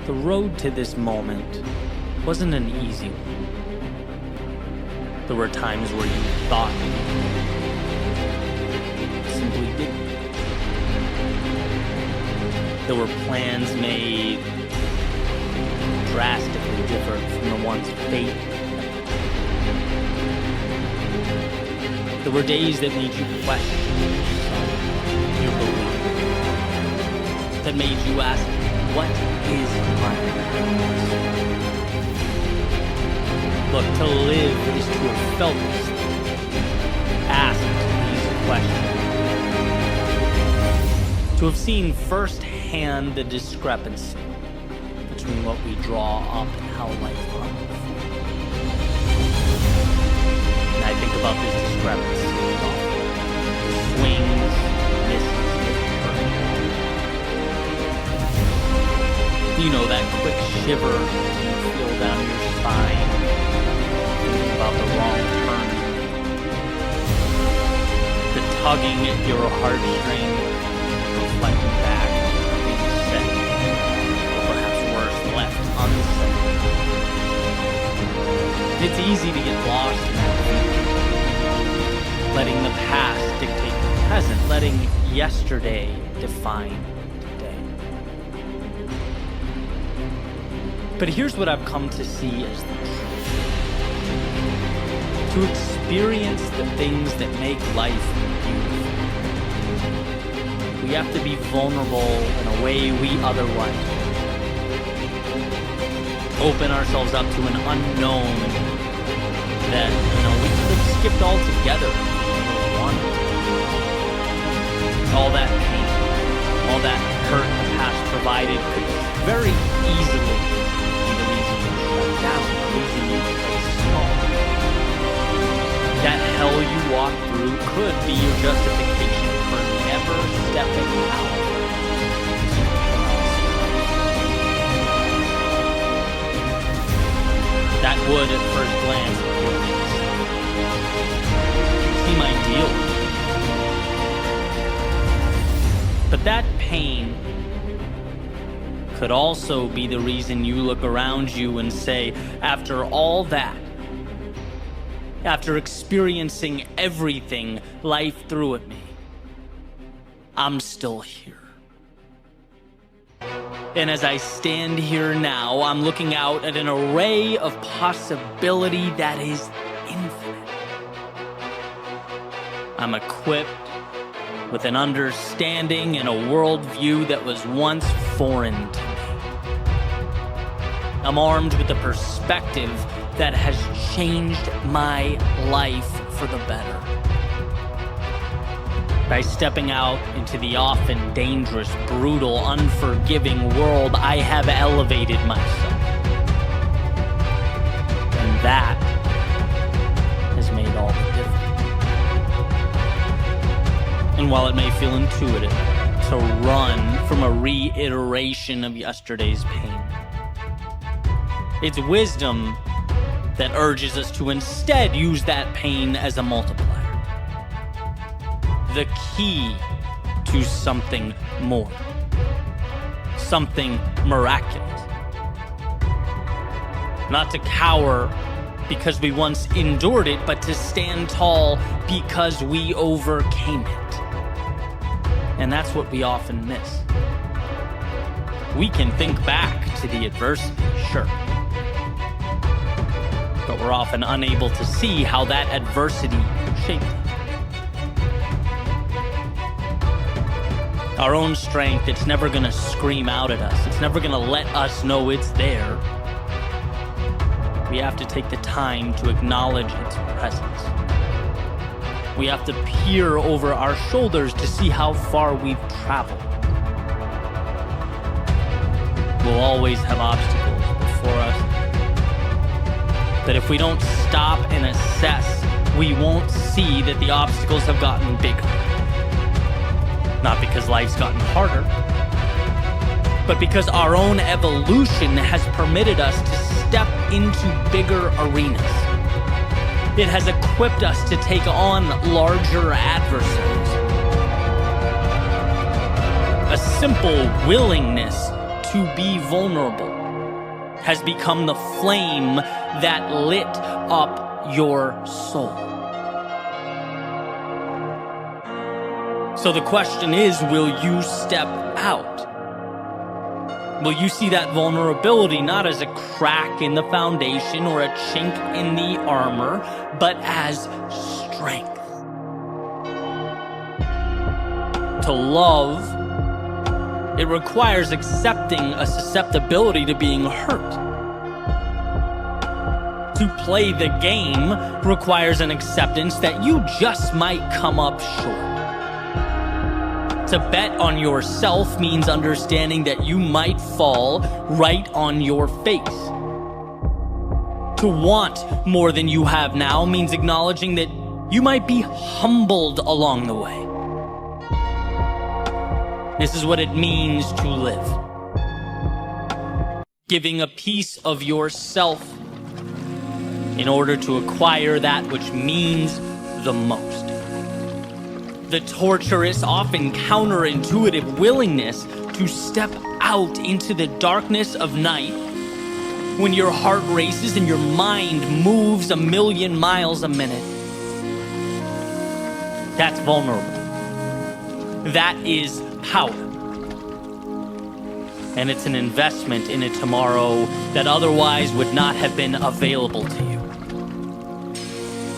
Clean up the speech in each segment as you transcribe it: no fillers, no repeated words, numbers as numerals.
The road to this moment wasn't an easy one. There were times where you thought you simply didn't. There were plans made drastically different from the ones fate. There were days that made you question your belief, that made you ask, what is my purpose? Look, to live is to have felt these things, asked these questions, to have seen firsthand the discrepancy between what we draw up and how life runs. And I think about this discrepancy, swings, misses, you know, that quick shiver you feel down your spine, thinking about the wrong turn, the tugging at your heartstring, reflecting back, being said, or perhaps worse, left unsaid. It's easy to get lost in that feeling, letting the past dictate the present, letting yesterday define today. But here's what I've come to see as the truth. To experience the things that make life beautiful, we have to be vulnerable in a way we otherwise wouldn't. Open ourselves up to an unknown that, we could have skipped altogether if we wanted to. All that pain, all that hurt the past provided could very easily be the reason you shut down, the reason you play small. That hell you walked through could be your justification for never stepping out. That would, at first glance, seem ideal. But that pain could also be the reason you look around you and say, after all that, after experiencing everything life threw at me, I'm still here. And as I stand here now, I'm looking out at an array of possibility that is infinite. I'm equipped with an understanding and a worldview that was once foreign to me. I'm armed with a perspective that has changed my life for the better. By stepping out into the often dangerous, brutal, unforgiving world, I have elevated myself. And that has made all the difference. And while it may feel intuitive to run from a reiteration of yesterday's pain, it's wisdom that urges us to instead use that pain as a multiplier. The key to something more, something miraculous. Not to cower because we once endured it, but to stand tall because we overcame it. And that's what we often miss. We can think back to the adversity, sure, but we're often unable to see how that adversity shaped us. Our own strength, it's never gonna scream out at us. It's never gonna let us know it's there. We have to take the time to acknowledge its presence. We have to peer over our shoulders to see how far we've traveled. We'll always have obstacles before us. But if we don't stop and assess, we won't see that the obstacles have gotten bigger. Not because life's gotten harder, but because our own evolution has permitted us to step into bigger arenas. It has equipped us to take on larger adversaries. A simple willingness to be vulnerable has become the flame that lit up your soul. So the question is, will you step out? Will you see that vulnerability not as a crack in the foundation or a chink in the armor, but as strength? To love, it requires accepting a susceptibility to being hurt. To play the game requires an acceptance that you just might come up short. To bet on yourself means understanding that you might fall right on your face. To want more than you have now means acknowledging that you might be humbled along the way. This is what it means to live. Giving a piece of yourself in order to acquire that which means the most. The torturous, often counterintuitive willingness to step out into the darkness of night when your heart races and your mind moves 1,000,000 miles a minute. That's vulnerable. That is power. And it's an investment in a tomorrow that otherwise would not have been available to you.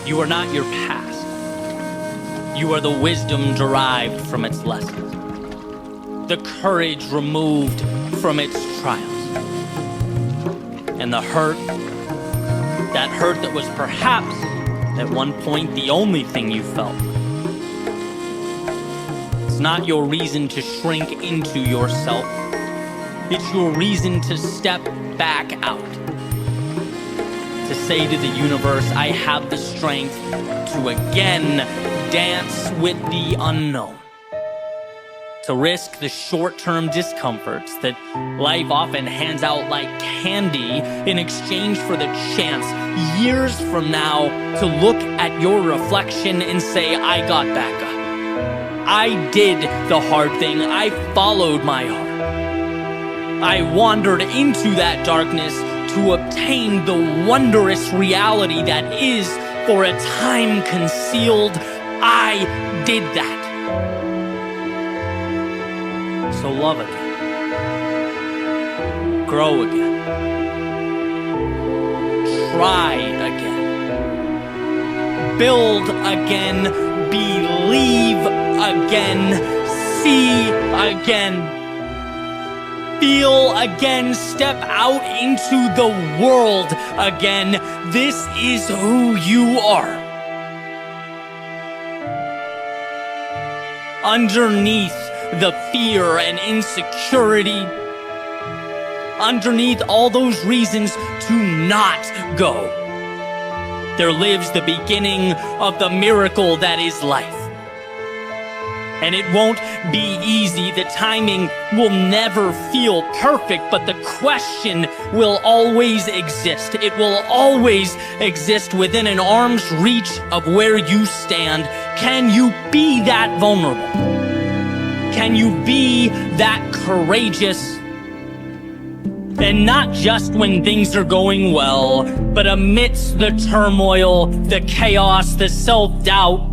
You are not your past. You are the wisdom derived from its lessons, the courage removed from its trials, and the hurt that was perhaps at one point the only thing you felt. It's not your reason to shrink into yourself. It's your reason to step back out. To say to the universe, I have the strength to again dance with the unknown. To risk the short-term discomforts that life often hands out like candy in exchange for the chance years from now to look at your reflection and say, I got back up. I did the hard thing. I followed my heart. I wandered into that darkness to obtain the wondrous reality that is, for a time, concealed. I did that. So love again. Grow again. Try again. Build again. Believe again. See again. Feel again. Step out into the world again. This is who you are. Underneath the fear and insecurity, underneath all those reasons to not go, there lives the beginning of the miracle that is life. And it won't be easy. The timing will never feel perfect, but the question will always exist. It will always exist within an arm's reach of where you stand. Can you be that vulnerable? Can you be that courageous? And not just when things are going well, but amidst the turmoil, the chaos, the self-doubt,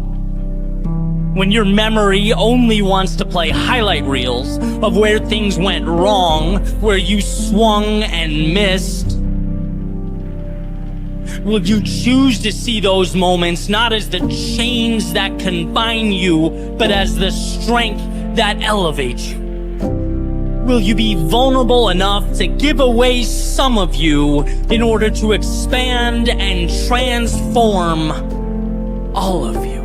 when your memory only wants to play highlight reels of where things went wrong, where you swung and missed. Will you choose to see those moments not as the chains that confine you, but as the strength that elevates you? Will you be vulnerable enough to give away some of you in order to expand and transform all of you?